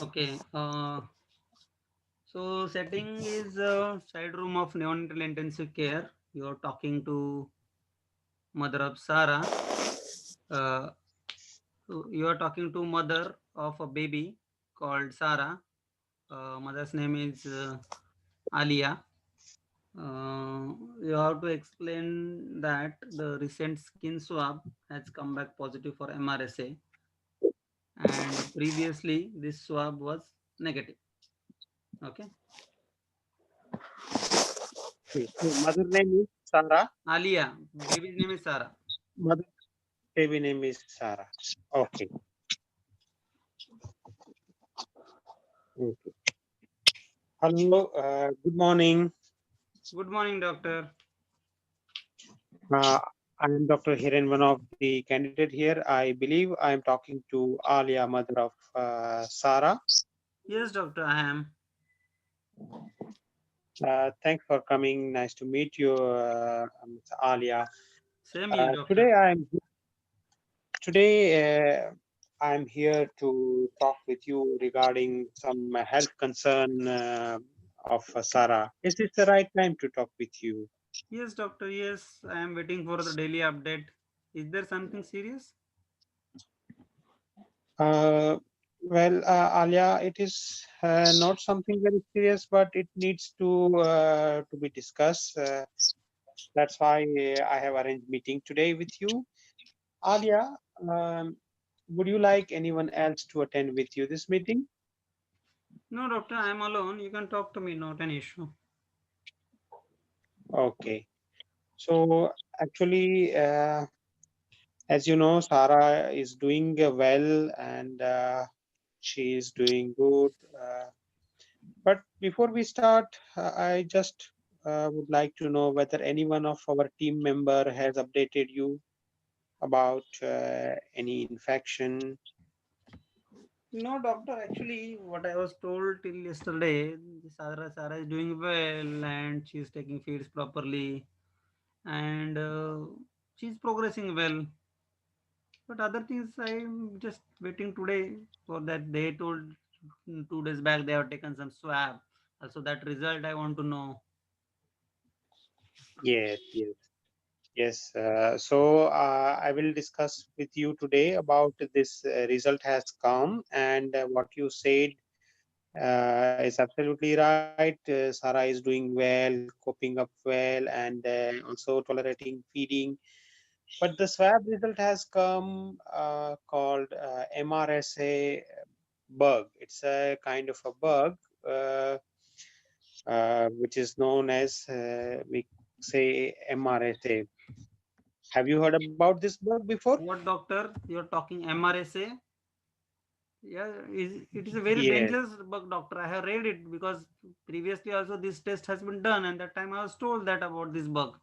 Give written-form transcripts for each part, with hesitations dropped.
Okay. So setting is side room of neonatal intensive care. You're talking to mother of Sarah. Uh, so you are talking to mother of a baby called Sarah. Mother's name is Alia. You have to explain that the recent skin swab has come back positive for MRSA, and previously this swab was negative. Okay. Okay. So mother name is Sarah. Alia, baby's name is Sarah. Mother baby name is Sarah. Okay. Okay. Hello. Good morning. Good morning, doctor. Uh, I am Dr. Hiren, one of the candidate here. I believe I am talking to Alia, mother of Sarah. Yes, doctor, I am. Thanks for coming. Nice to meet you, Ms. Alia. Same here, Today doctor. I'm here to talk with you regarding some health concern of Sarah. Is this the right time to talk with you? Yes, doctor, yes, I am waiting for the daily update. Is there something serious? Uh, Alia, it is not something very serious, but it needs to be discussed. That's why I have arranged meeting today with you. Alia, would you like anyone else to attend with you this meeting? No, doctor, I am alone. You can talk to me, not an issue. Okay. So actually, as you know, Sarah is doing well and she is doing good. But before we start, I just would like to know whether any one of our team member has updated you about any infection. No, doctor, actually, what I was told till yesterday, Sarah is doing well and she is taking feeds properly and she's progressing well. But other things, I'm just waiting today for that. They told 2 days back they have taken some swab. Also, that result I want to know. Yes, yes, yes. So I will discuss with you today about this result has come and what you said is absolutely right. Sarah is doing well, coping up well, and also tolerating feeding. But the swab result has come called MRSA bug. It's a kind of a bug uh, which is known as we say MRSA. Have you heard about this bug before? What doctor? You're talking MRSA? Yeah, it is a very Yes, dangerous bug, doctor. I have read it because previously also this test has been done, and that time I was told that about this bug.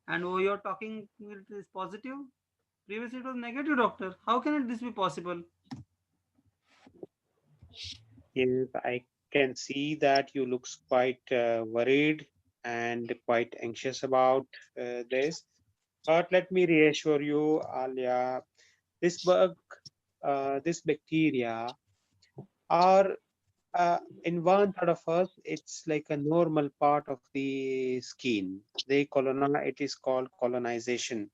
And oh, you're talking it is positive. Previously it was negative, doctor. How can this be possible? yes, I can see that you looks quite worried and quite anxious about this. But let me reassure you, Alia, this bug, this bacteria are in one third of us, it's like a normal part of the skin. It is called colonization.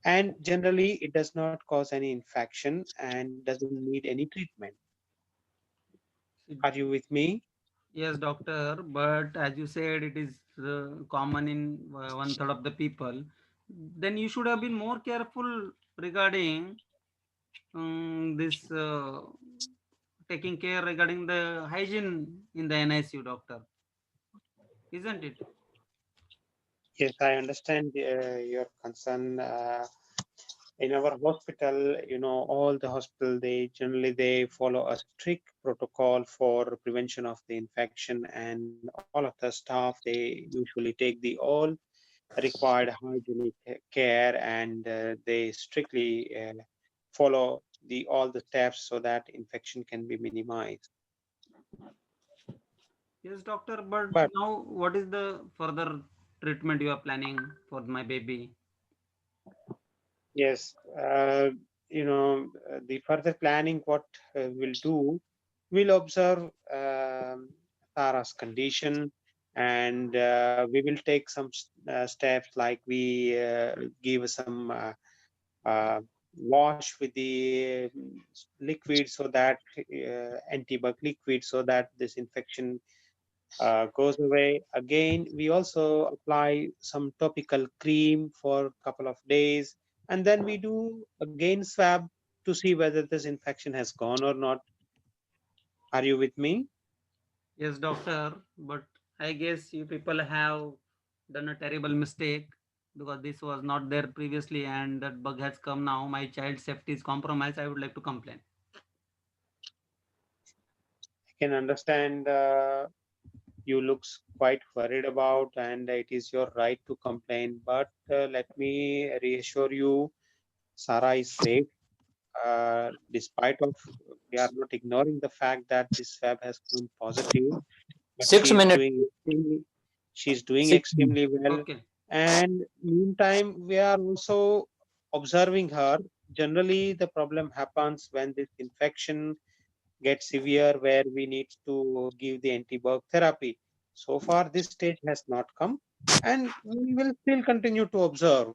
And generally, it does not cause any infection and doesn't need any treatment. Are you with me? Yes, doctor. But as you said, it is common in one third of the people. Then you should have been more careful regarding this taking care regarding the hygiene in the NICU, doctor, isn't it? Yes, I understand your concern. In our hospital, all the hospital, they follow a strict protocol for prevention of the infection, and all of the staff, they usually take the all required hygienic care, and they strictly follow the all the steps so that infection can be minimized. Yes, doctor. But But now, what is the further treatment you are planning for my baby? yes, the further planning, what we'll do, we'll observe Tara's condition, and we will take some steps, like we give some wash with the liquid, so that antibiotic liquid, so that this infection goes away. Again, we also apply some topical cream for a couple of days, and then we do again swab to see whether this infection has gone or not. Are you with me? Yes, doctor, but I guess you people have done a terrible mistake because this was not there previously and that bug has come now. My child's safety is compromised. I would like to complain. I can understand you looks quite worried about, and it is your right to complain. But let me reassure you, Sarah is safe. Despite of, we are not ignoring the fact that this swab has come positive, but 6 minutes. she's doing 6 minutes. extremely well. Okay. And meantime, we are also observing her. Generally, the problem happens when this infection gets severe, where we need to give the antibiotic therapy. So far, this stage has not come, and we will still continue to observe,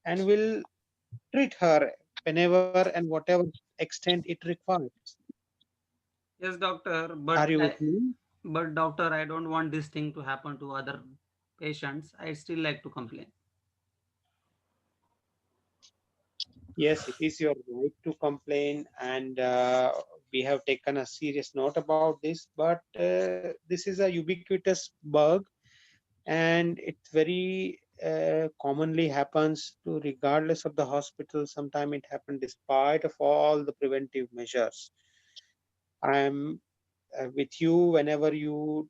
and will treat her whenever and whatever extent it requires. Yes, doctor, Are you with me? but doctor, I don't want this thing to happen to other patients. I still like to complain. Yes, it is your right to complain, and we have taken a serious note about this. But this is a ubiquitous bug, and it very commonly happens to regardless of the hospital. Sometimes it happens despite of all the preventive measures. I am with you whenever you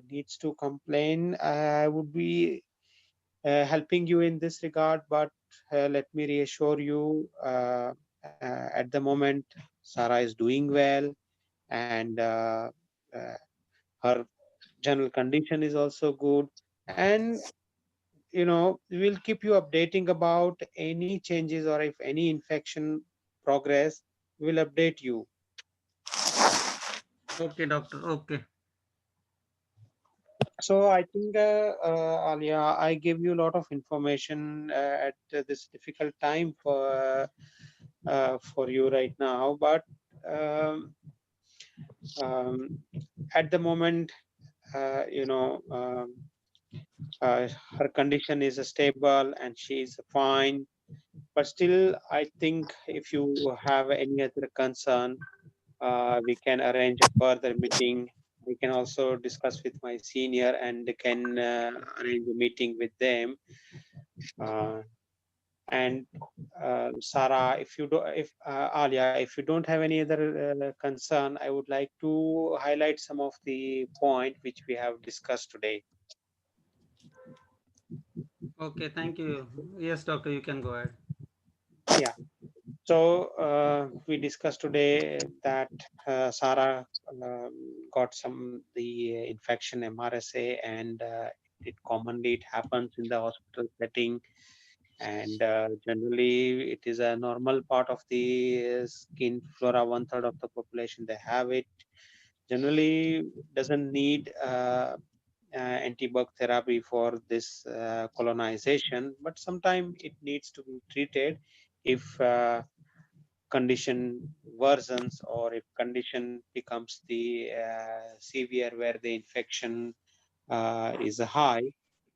needs to complain. I would be helping you in this regard, but let me reassure you, at the moment, Sarah is doing well, and uh, her general condition is also good. And we'll keep you updating about any changes, or if any infection progress, we'll update you. Okay, doctor. Okay. So I think, Alia, I gave you a lot of information at this difficult time for you right now. But um, um, at the moment, uh, you know, um, her condition is stable and she is fine. But still, I think if you have any other concern, we can arrange a further meeting. We can also discuss with my senior, and can arrange a meeting with them. Uh, and Sarah, if you do, if Alia, if you don't have any other concern, I would like to highlight some of the point which we have discussed today. Okay, thank you. Yes, doctor, you can go ahead. Yeah. So we discussed today that Sarah got some the infection MRSA, and it commonly it happens in the hospital setting, and generally it is a normal part of the skin flora. One third of the population they have it. Generally doesn't need antibiotic therapy for this colonization, but sometimes it needs to be treated if condition worsens, or if condition becomes the severe, where the infection is high.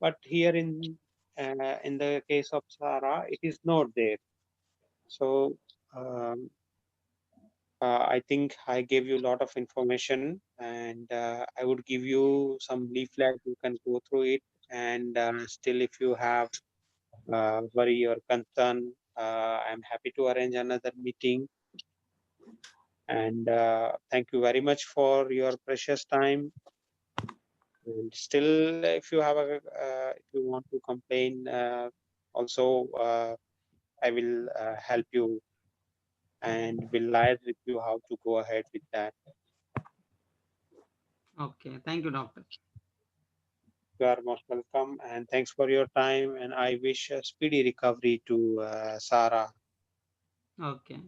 But here in the case of Sarah, it is not there. So um, I think I gave you a lot of information, and I would give you some leaflet. You can go through it, and still, if you have worry or concern, I'm happy to arrange another meeting. And thank you very much for your precious time. And still, if you have if you want to complain, also I will help you, and will liaise with you how to go ahead with that. Okay, thank you, doctor. You are most welcome, and thanks for your time. And I wish a speedy recovery to Sarah. Okay.